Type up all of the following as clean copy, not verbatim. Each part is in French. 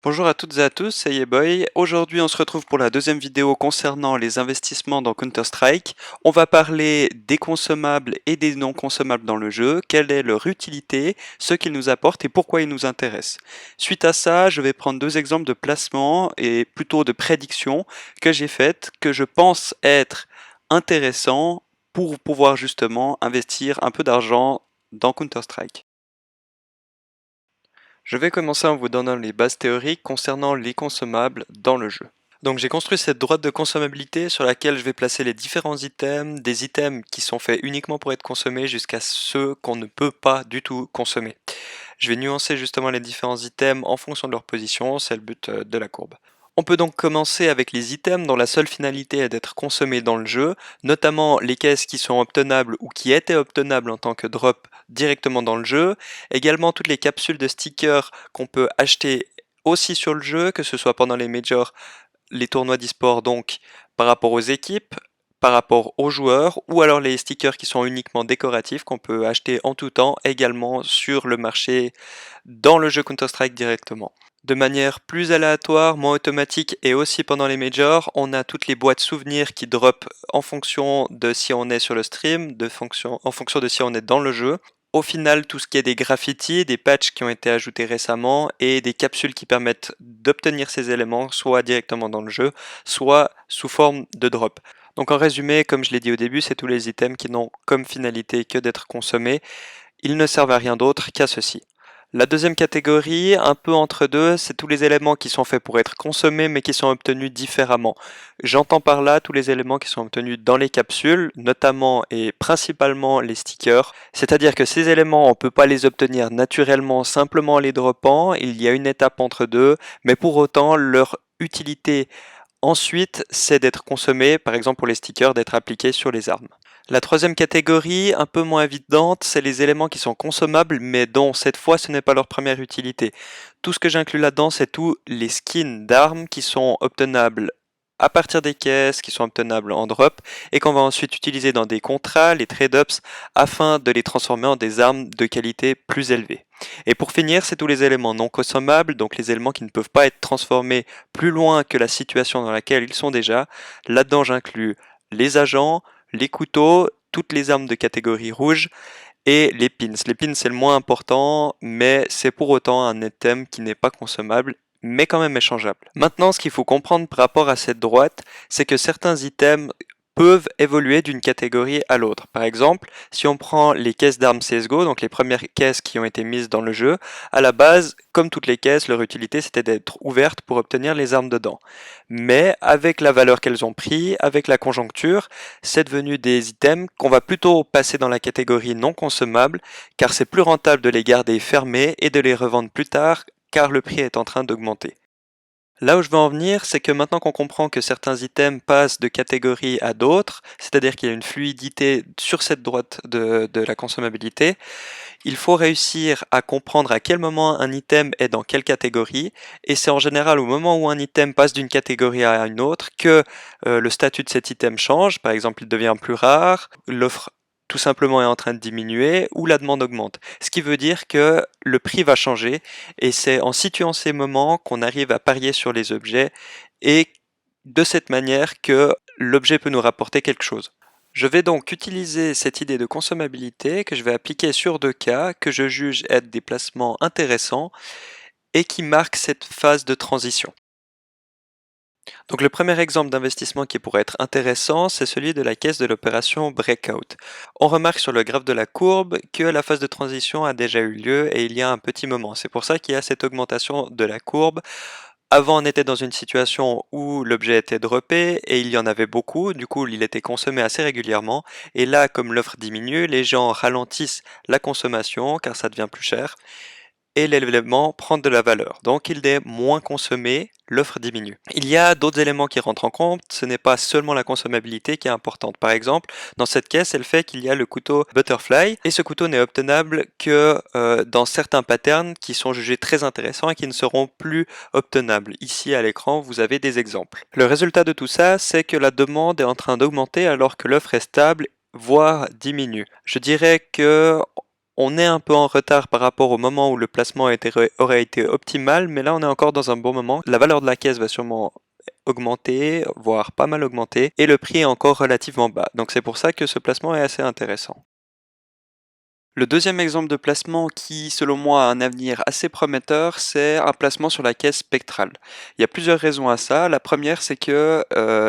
Bonjour à toutes et à tous, c'est Yeboy. Aujourd'hui, on se retrouve pour la deuxième vidéo concernant les investissements dans Counter-Strike. On va parler des consommables et des non consommables dans le jeu, quelle est leur utilité, ce qu'ils nous apportent et pourquoi ils nous intéressent. Suite à ça, je vais prendre deux exemples de placements et plutôt de prédictions que j'ai faites, que je pense être intéressants pour pouvoir justement investir un peu d'argent dans Counter-Strike. Je vais commencer en vous donnant les bases théoriques concernant les consommables dans le jeu. Donc j'ai construit cette droite de consommabilité sur laquelle je vais placer les différents items, des items qui sont faits uniquement pour être consommés jusqu'à ceux qu'on ne peut pas du tout consommer. Je vais nuancer justement les différents items en fonction de leur position, c'est le but de la courbe. On peut donc commencer avec les items dont la seule finalité est d'être consommés dans le jeu, notamment les caisses qui sont obtenables ou qui étaient obtenables en tant que drop directement dans le jeu, également toutes les capsules de stickers qu'on peut acheter aussi sur le jeu, que ce soit pendant les majors, les tournois d'e-sport donc par rapport aux équipes, par rapport aux joueurs, ou alors les stickers qui sont uniquement décoratifs qu'on peut acheter en tout temps également sur le marché dans le jeu Counter-Strike directement. De manière plus aléatoire, moins automatique et aussi pendant les majors, on a toutes les boîtes souvenirs qui drop en fonction de si on est sur le stream, en fonction de si on est dans le jeu. Au final, tout ce qui est des graffitis, des patchs qui ont été ajoutés récemment et des capsules qui permettent d'obtenir ces éléments soit directement dans le jeu, soit sous forme de drop. Donc en résumé, comme je l'ai dit au début, c'est tous les items qui n'ont comme finalité que d'être consommés. Ils ne servent à rien d'autre qu'à ceci. La deuxième catégorie, un peu entre deux, c'est tous les éléments qui sont faits pour être consommés mais qui sont obtenus différemment. J'entends par là tous les éléments qui sont obtenus dans les capsules, notamment et principalement les stickers. C'est-à-dire que ces éléments, on ne peut pas les obtenir naturellement simplement en les droppant, il y a une étape entre deux, mais pour autant leur utilité ensuite, c'est d'être consommé, par exemple pour les stickers, d'être appliqués sur les armes. La troisième catégorie, un peu moins évidente, c'est les éléments qui sont consommables, mais dont cette fois ce n'est pas leur première utilité. Tout ce que j'inclus là-dedans, c'est tous les skins d'armes qui sont obtenables à partir des caisses, qui sont obtenables en drop, et qu'on va ensuite utiliser dans des contrats, les trade-ups, afin de les transformer en des armes de qualité plus élevée. Et pour finir, c'est tous les éléments non consommables, donc les éléments qui ne peuvent pas être transformés plus loin que la situation dans laquelle ils sont déjà. Là-dedans, j'inclus les agents, les couteaux, toutes les armes de catégorie rouge et les pins. Les pins, c'est le moins important, mais c'est pour autant un item qui n'est pas consommable, mais quand même échangeable. Maintenant, ce qu'il faut comprendre par rapport à cette droite, c'est que certains items peuvent évoluer d'une catégorie à l'autre. Par exemple, si on prend les caisses d'armes CSGO, donc les premières caisses qui ont été mises dans le jeu, à la base, comme toutes les caisses, leur utilité c'était d'être ouvertes pour obtenir les armes dedans. Mais avec la valeur qu'elles ont pris, avec la conjoncture, c'est devenu des items qu'on va plutôt passer dans la catégorie non consommables, car c'est plus rentable de les garder fermés et de les revendre plus tard, car le prix est en train d'augmenter. Là où je veux en venir, c'est que maintenant qu'on comprend que certains items passent de catégorie à d'autres, c'est-à-dire qu'il y a une fluidité sur cette droite de la consommabilité, il faut réussir à comprendre à quel moment un item est dans quelle catégorie, et c'est en général au moment où un item passe d'une catégorie à une autre que le statut de cet item change, par exemple il devient plus rare, l'offre tout simplement est en train de diminuer ou la demande augmente. Ce qui veut dire que le prix va changer et c'est en situant ces moments qu'on arrive à parier sur les objets et de cette manière que l'objet peut nous rapporter quelque chose. Je vais donc utiliser cette idée de consommabilité que je vais appliquer sur deux cas que je juge être des placements intéressants et qui marquent cette phase de transition. Donc le premier exemple d'investissement qui pourrait être intéressant, c'est celui de la caisse de l'opération Breakout. On remarque sur le graphe de la courbe que la phase de transition a déjà eu lieu et il y a un petit moment. C'est pour ça qu'il y a cette augmentation de la courbe. Avant, on était dans une situation où l'objet était droppé et il y en avait beaucoup, du coup il était consommé assez régulièrement. Et là, comme l'offre diminue, les gens ralentissent la consommation car ça devient plus cher et l'élément prend de la valeur. Donc il est moins consommé, l'offre diminue. Il y a d'autres éléments qui rentrent en compte, ce n'est pas seulement la consommabilité qui est importante. Par exemple, dans cette caisse, elle fait qu'il y a le couteau Butterfly, et ce couteau n'est obtenable que dans certains patterns qui sont jugés très intéressants et qui ne seront plus obtenables. Ici à l'écran, vous avez des exemples. Le résultat de tout ça, c'est que la demande est en train d'augmenter alors que l'offre est stable voire diminue. Je dirais que On est un peu en retard par rapport au moment où le placement aurait été optimal, mais là on est encore dans un bon moment. La valeur de la caisse va sûrement augmenter, voire pas mal augmenter, et le prix est encore relativement bas. Donc c'est pour ça que ce placement est assez intéressant. Le deuxième exemple de placement qui, selon moi, a un avenir assez prometteur, c'est un placement sur la caisse spectrale. Il y a plusieurs raisons à ça. La première, c'est que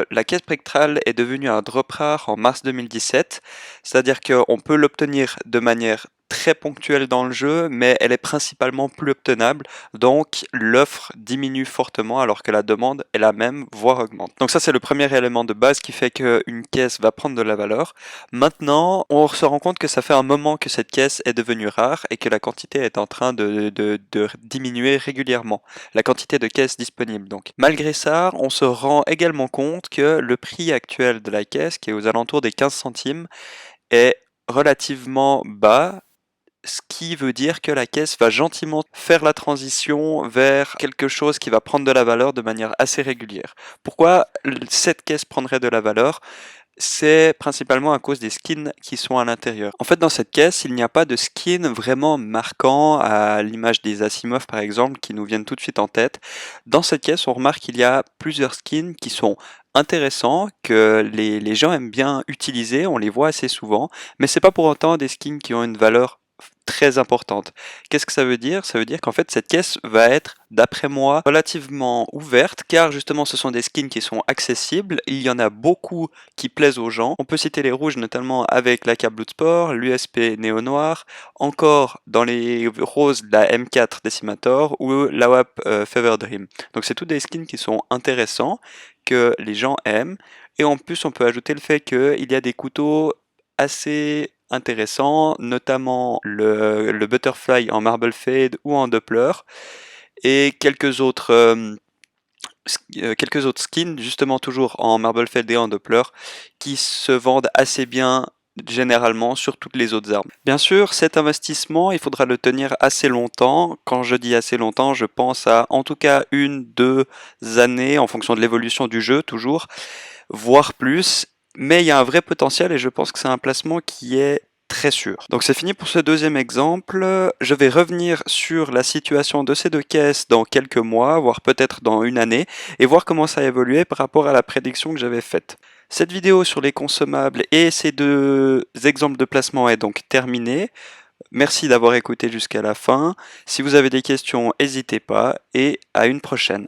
la caisse spectrale est devenue un drop rare en mars 2017, c'est-à-dire qu'on peut l'obtenir de manière très ponctuelle dans le jeu, mais elle est principalement plus obtenable, donc l'offre diminue fortement alors que la demande est la même, voire augmente. Donc ça, c'est le premier élément de base qui fait qu'une caisse va prendre de la valeur. Maintenant, on se rend compte que ça fait un moment que cette caisse est devenue rare et que la quantité est en train de diminuer régulièrement, la quantité de caisses disponibles donc. Malgré ça, on se rend également compte que le prix actuel de la caisse, qui est aux alentours des 15 centimes, est relativement bas, ce qui veut dire que la caisse va gentiment faire la transition vers quelque chose qui va prendre de la valeur de manière assez régulière. Pourquoi cette caisse prendrait de la valeur? C'est principalement à cause des skins qui sont à l'intérieur. En fait, dans cette caisse, il n'y a pas de skin vraiment marquant à l'image des Asimov par exemple, qui nous viennent tout de suite en tête. Dans cette caisse, on remarque qu'il y a plusieurs skins qui sont intéressants, que les gens aiment bien utiliser, on les voit assez souvent, mais c'est pas pour autant des skins qui ont une valeur très importante. Qu'est-ce que ça veut dire? Ça veut dire qu'en fait cette caisse va être, d'après moi, relativement ouverte, car justement ce sont des skins qui sont accessibles, il y en a beaucoup qui plaisent aux gens. On peut citer les rouges notamment avec la cape Bloodsport, l'USP Néo Noir, encore dans les roses la M4 Decimator ou la WAP Fever Dream. Donc c'est tous des skins qui sont intéressants, que les gens aiment, et en plus on peut ajouter le fait qu'il y a des couteaux assez intéressants, notamment le Butterfly en Marble Fade ou en Doppler, et quelques autres skins, justement toujours en Marble Fade et en Doppler, qui se vendent assez bien généralement sur toutes les autres armes. Bien sûr, cet investissement, il faudra le tenir assez longtemps. Quand je dis assez longtemps, je pense à en tout cas 1-2 années en fonction de l'évolution du jeu, toujours, voire plus. Mais il y a un vrai potentiel et je pense que c'est un placement qui est très sûr. Donc c'est fini pour ce deuxième exemple. Je vais revenir sur la situation de ces deux caisses dans quelques mois, voire peut-être dans une année, et voir comment ça a évolué par rapport à la prédiction que j'avais faite. Cette vidéo sur les consommables et ces deux exemples de placement est donc terminée. Merci d'avoir écouté jusqu'à la fin. Si vous avez des questions, n'hésitez pas et à une prochaine.